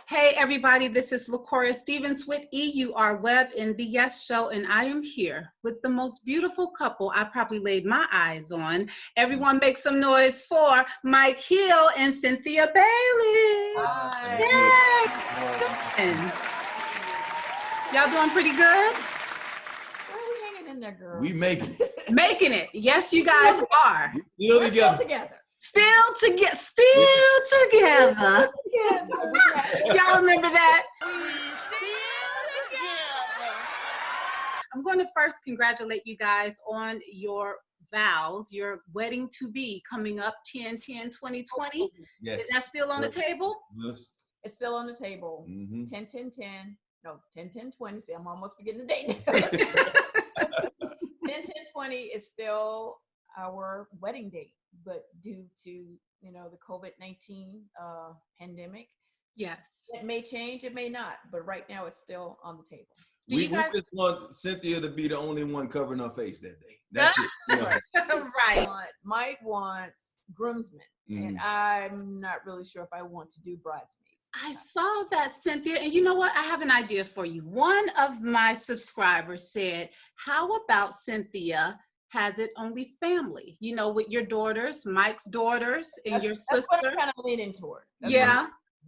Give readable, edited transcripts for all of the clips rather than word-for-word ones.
Hey everybody, this is LaCora Stephens with EUR Web in the Yes Show, and I am here with the most beautiful couple I probably laid my eyes on. Everyone make some noise for Mike Hill and Cynthia Bailey. Hi. Yay! Y'all doing pretty good? Where are we hanging in there, girl? We making it. Making it. Yes, you guys are. We're still together. Still together. Y'all remember that? I'm going to first congratulate you guys on your vows, your wedding to be coming up 10/10/2020. Yes. Is that still on the table? Yes. It's still on the table. Mm-hmm. 10/10/10. No, 10/10/20. See, I'm almost forgetting the date. 10/10/20 is still our wedding date, but due to the COVID-19 pandemic, Yes, it may change, it may not, but right now it's still on the table. We just want Cynthia to be the only one covering her face that day. That's it. Right. Mike wants groomsmen, and I'm not really sure if I want to do bridesmaids. I saw that, Cynthia, and you know what? I have an idea for you. One of my subscribers said, how about Cynthia has it only family, with your daughters, Mike's daughters, and your sister. That's what I'm kind of leaning toward.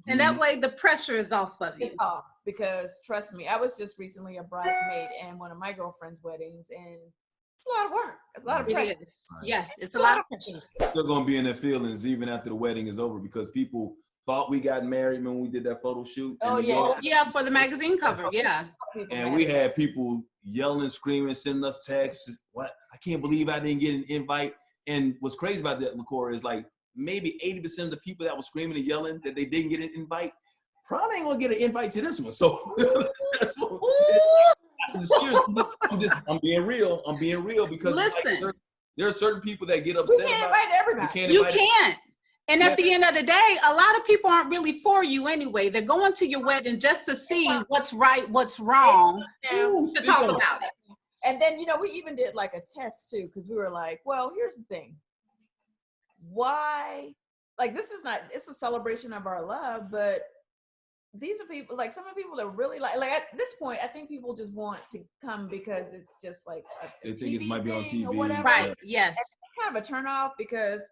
And that way the pressure is off of you. It's off, because trust me, I was just recently a bridesmaid in one of my girlfriend's weddings, and it's a lot of work. It's a lot of pressure. It is. Yes, it's a lot of pressure. Still gonna be in their feelings even after the wedding is over, because people thought we got married when we did that photo shoot. Yeah, for the magazine cover. Yeah. And we had people yelling, screaming, sending us texts. What? I can't believe I didn't get an invite. And what's crazy about that, LaCora, is like maybe 80% of the people that were screaming and yelling that they didn't get an invite probably ain't gonna get an invite to this one. So seriously, I'm being real because there are certain people that get upset. You can't invite everybody. You can't. And at the end of the day, a lot of people aren't really for you anyway. They're going to your wedding just to see what's right, what's wrong, to talk about it. And then, we even did like a test too, because we were like, well, here's the thing. Why, it's a celebration of our love, but these are people, some of the people that really like at this point, I think people just want to come because it's just like they think it might be on TV. Or whatever. Right, yes. And it's kind of a turn off, because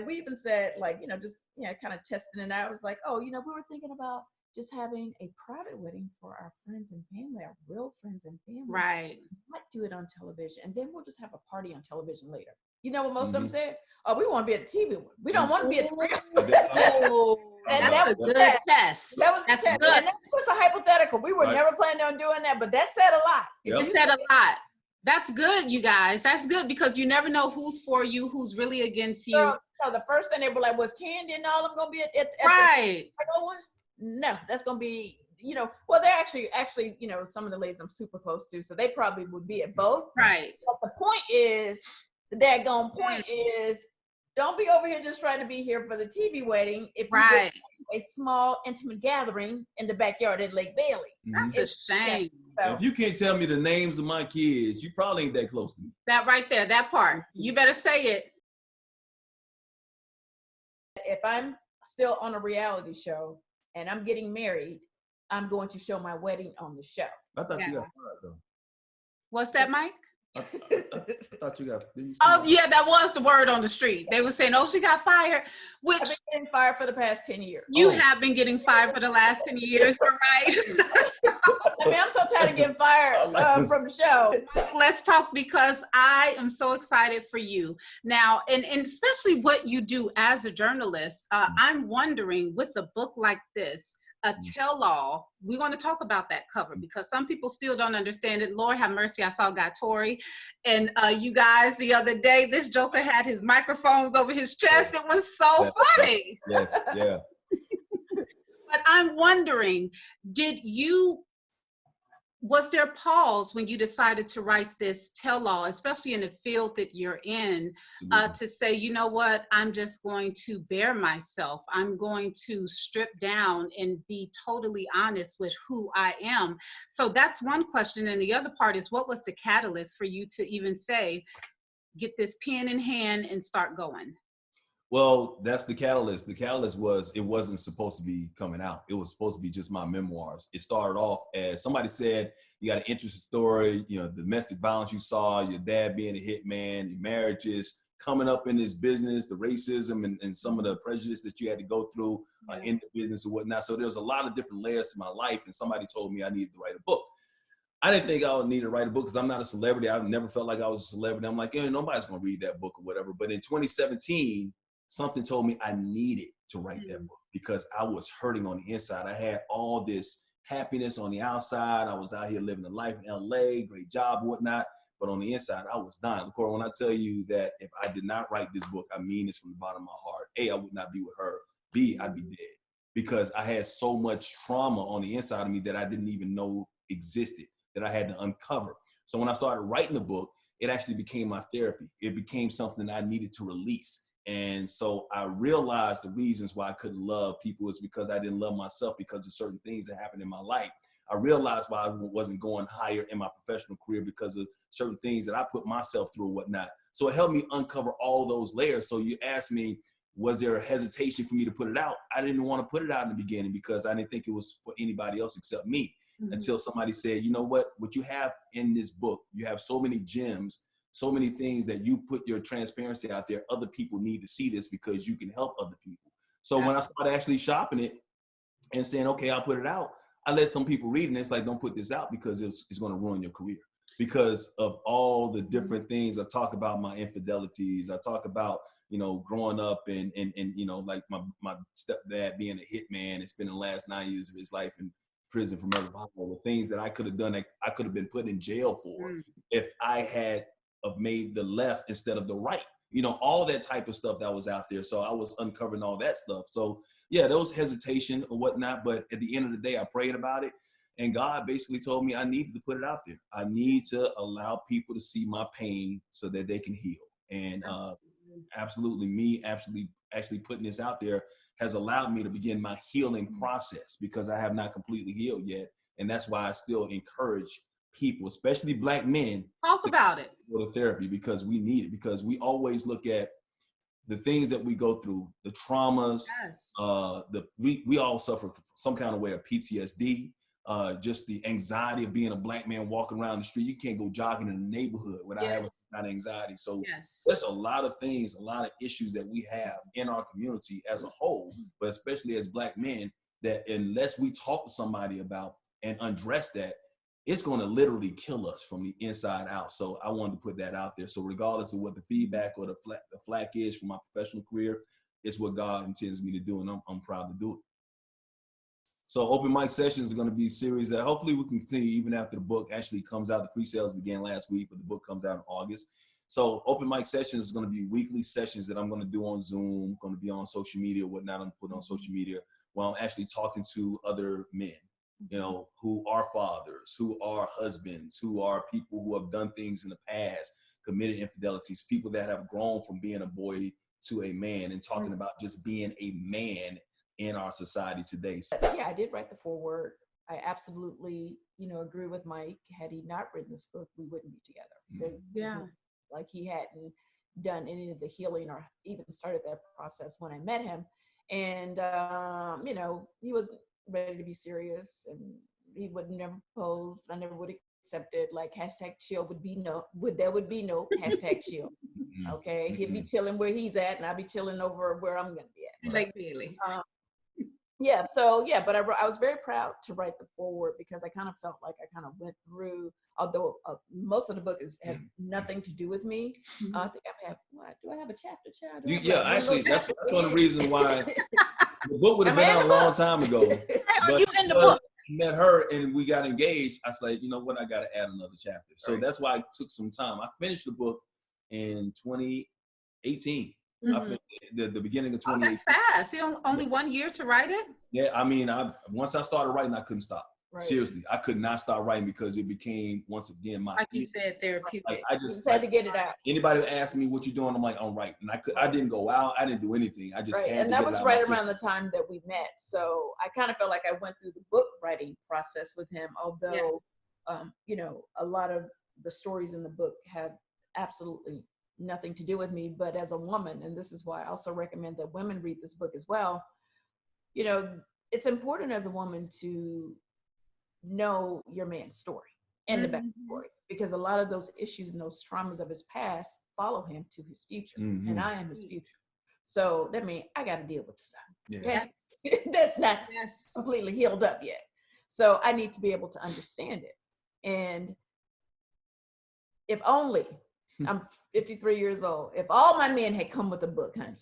we even said, kind of testing it out. It was like, we were thinking about just having a private wedding for our friends and family, our real friends and family. Right. Not do it on television. And then we'll just have a party on television later. You know what most of them said? Oh, we want to be at the TV one. We don't want to be at the real. That's a good test. That's good. And that was a hypothetical. We were never planning on doing that, but that said a lot. It said a lot. That's good, you guys. That's good, because you never know who's for you, who's really against you. So the first thing they were like, was Candy and all of them going to be at right. the one? No, that's going to be, well, they're actually, some of the ladies I'm super close to, so they probably would be at both. Right. But the point is, the daggone point is, don't be over here just trying to be here for the TV wedding. If you get a small, intimate gathering in the backyard at Lake Bailey. That's a shame. So, if you can't tell me the names of my kids, you probably ain't that close to me. That right there, that part. You better say it. If I'm still on a reality show and I'm getting married, I'm going to show my wedding on the show. I thought you got fired, though. What's that, Mike? I thought you got. Yeah, that was the word on the street. They were saying, "Oh, she got fired." Which I've been getting fired for the past 10 years. You have been getting fired for the last 10 years, right? I mean, I'm so tired of getting fired from the show. Let's talk, because I am so excited for you now, and especially what you do as a journalist. I'm wondering, with a book like this, a tell-all, we want to talk about that cover, because some people still don't understand it. Lord have mercy, I saw Guy Tori, and you guys, the other day, this joker had his microphones over his chest. It was so funny. Yes, yeah. But I'm wondering, was there pause when you decided to write this tell-all, especially in the field that you're in, to say, you know what, I'm just going to bare myself. I'm going to strip down and be totally honest with who I am. So that's one question. And the other part is, what was the catalyst for you to even say, get this pen in hand and start going? Well, that's the catalyst. The catalyst was it wasn't supposed to be coming out. It was supposed to be just my memoirs. It started off as somebody said, you got an interesting story, you know, the domestic violence you saw, your dad being a hitman, your marriages, coming up in this business, the racism and some of the prejudice that you had to go through in the business and whatnot. So there's a lot of different layers to my life. And somebody told me I needed to write a book. I didn't think I would need to write a book because I'm not a celebrity. I've never felt like I was a celebrity. I'm like, nobody's going to read that book or whatever. But in 2017, something told me I needed to write that book because I was hurting on the inside. I had all this happiness on the outside. I was out here living a life in LA, great job, whatnot. But on the inside, I was dying. LaCora, when I tell you that if I did not write this book, I mean this from the bottom of my heart. A, I would not be with her. B, I'd be dead because I had so much trauma on the inside of me that I didn't even know existed, that I had to uncover. So when I started writing the book, it actually became my therapy. It became something I needed to release. And so I realized the reasons why I couldn't love people is because I didn't love myself because of certain things that happened in my life. I realized why I wasn't going higher in my professional career because of certain things that I put myself through and whatnot. So it helped me uncover all those layers. So you asked me, was there a hesitation for me to put it out? I didn't want to put it out in the beginning because I didn't think it was for anybody else except me. Until somebody said, you know what you have in this book, you have so many gems, so many things that you put your transparency out there. Other people need to see this because you can help other people. So when I started actually shopping it and saying, okay, I'll put it out, I let some people read it and it's like, don't put this out because it's going to ruin your career because of all the different things. I talk about my infidelities. I talk about, growing up and like my stepdad being a hitman and spending the last 9 years of his life in prison for murder, the things that I could have done, that I could have been put in jail for if I had made the left instead of the right, all that type of stuff that was out there. So I was uncovering all that stuff. So yeah, there was hesitation or whatnot, but at the end of the day, I prayed about it. And God basically told me I needed to put it out there. I need to allow people to see my pain so that they can heal. And absolutely, me actually putting this out there has allowed me to begin my healing process because I have not completely healed yet. And that's why I still encourage people, especially Black men, talk about it. Go to therapy because we need it, because we always look at the things that we go through, the traumas, we all suffer some kind of way of PTSD, just the anxiety of being a Black man walking around the street. You can't go jogging in the neighborhood without having some kind of anxiety. So there's a lot of things, a lot of issues that we have in our community as a whole, but especially as Black men, that unless we talk to somebody about and address that, it's going to literally kill us from the inside out. So I wanted to put that out there. So regardless of what the feedback or the flack is from my professional career, it's what God intends me to do, and I'm proud to do it. So open mic sessions are going to be a series that hopefully we can continue even after the book actually comes out. The pre-sales began last week, but the book comes out in August. So open mic sessions is going to be weekly sessions that I'm going to do on Zoom, going to be on social media, whatnot. I'm putting on social media while I'm actually talking to other men, who are fathers, who are husbands, who are people who have done things in the past, committed infidelities, people that have grown from being a boy to a man, and talking about just being a man in our society today. Yeah, I did write the foreword. I absolutely, agree with Mike. Had he not written this book, we wouldn't be together. Like he hadn't done any of the healing or even started that process when I met him. And, he wasn't ready to be serious, and he would never propose. I never would accept it. Like #chill would be no, there would be no #chill. Okay. He'd be chilling where he's at, and I'd be chilling over where I'm going to be at. Like Bailey. But I was very proud to write the foreword because I kind of felt like I kind of went through, although most of the book has nothing to do with me. I think do I have a chapter, child? Actually, that's one of the reasons why the book would have been out a long time ago. Are you in the book? I met her and we got engaged. I was like, you know what? I got to add another chapter. So that's why I took some time. I finished the book in 2018. I finished the beginning of 2018. That's fast. You only 1 year to write it? Yeah, I mean, once I started writing, I couldn't stop. Right. Seriously, I could not stop writing because it became, once again, my, like you said, therapeutic. I just had to get it out. Anybody who asked me what you're doing, I'm like, I'm writing. And I didn't go out. I didn't do anything. I just had to get it out. And that was right around the time that we met. So I kind of felt like I went through the book writing process with him, although, a lot of the stories in the book have absolutely nothing to do with me, but as a woman, and this is why I also recommend that women read this book as well. You know, it's important as a woman to know your man's story and the backstory, because a lot of those issues and those traumas of his past follow him to his future, and I am his future. So that means I got to deal with stuff. Yeah. That's not completely healed up yet. So I need to be able to understand it. And if only, I'm 53 years old, if all my men had come with a book, honey,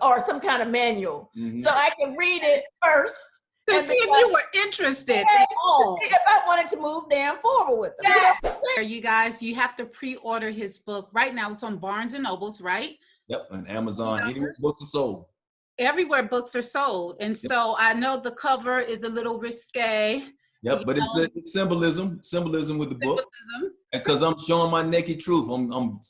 or some kind of manual, so I can read it first. To see if you were interested at all. If I wanted to move down forward with them. You guys, you have to pre-order his book. Right now it's on Barnes & Nobles, right? Yep, and Amazon, anywhere books are sold. Everywhere books are sold. And so I know the cover is a little risque. Yep, but it's symbolism with the book. Because I'm showing my naked truth. I'm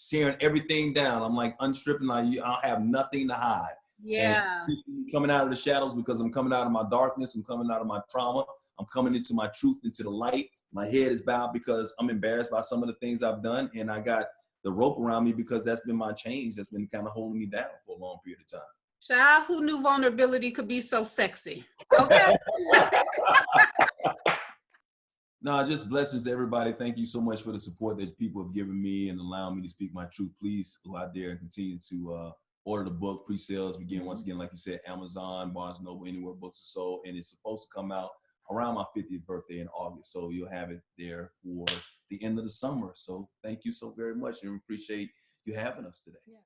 tearing everything down. I'm like unstripping. I'll have nothing to hide. Yeah. And coming out of the shadows, because I'm coming out of my darkness. I'm coming out of my trauma. I'm coming into my truth, into the light. My head is bowed because I'm embarrassed by some of the things I've done. And I got the rope around me because that's been my chains that's been kind of holding me down for a long period of time. Child, who knew vulnerability could be so sexy? Okay. No, just blessings to everybody. Thank you so much for the support that people have given me and allowing me to speak my truth. Please go out there and continue to order the book. Pre-sales begin once again, like you said, Amazon, Barnes & Noble, anywhere books are sold. And it's supposed to come out around my 50th birthday in August. So you'll have it there for the end of the summer. So thank you so very much and appreciate you having us today. Yeah.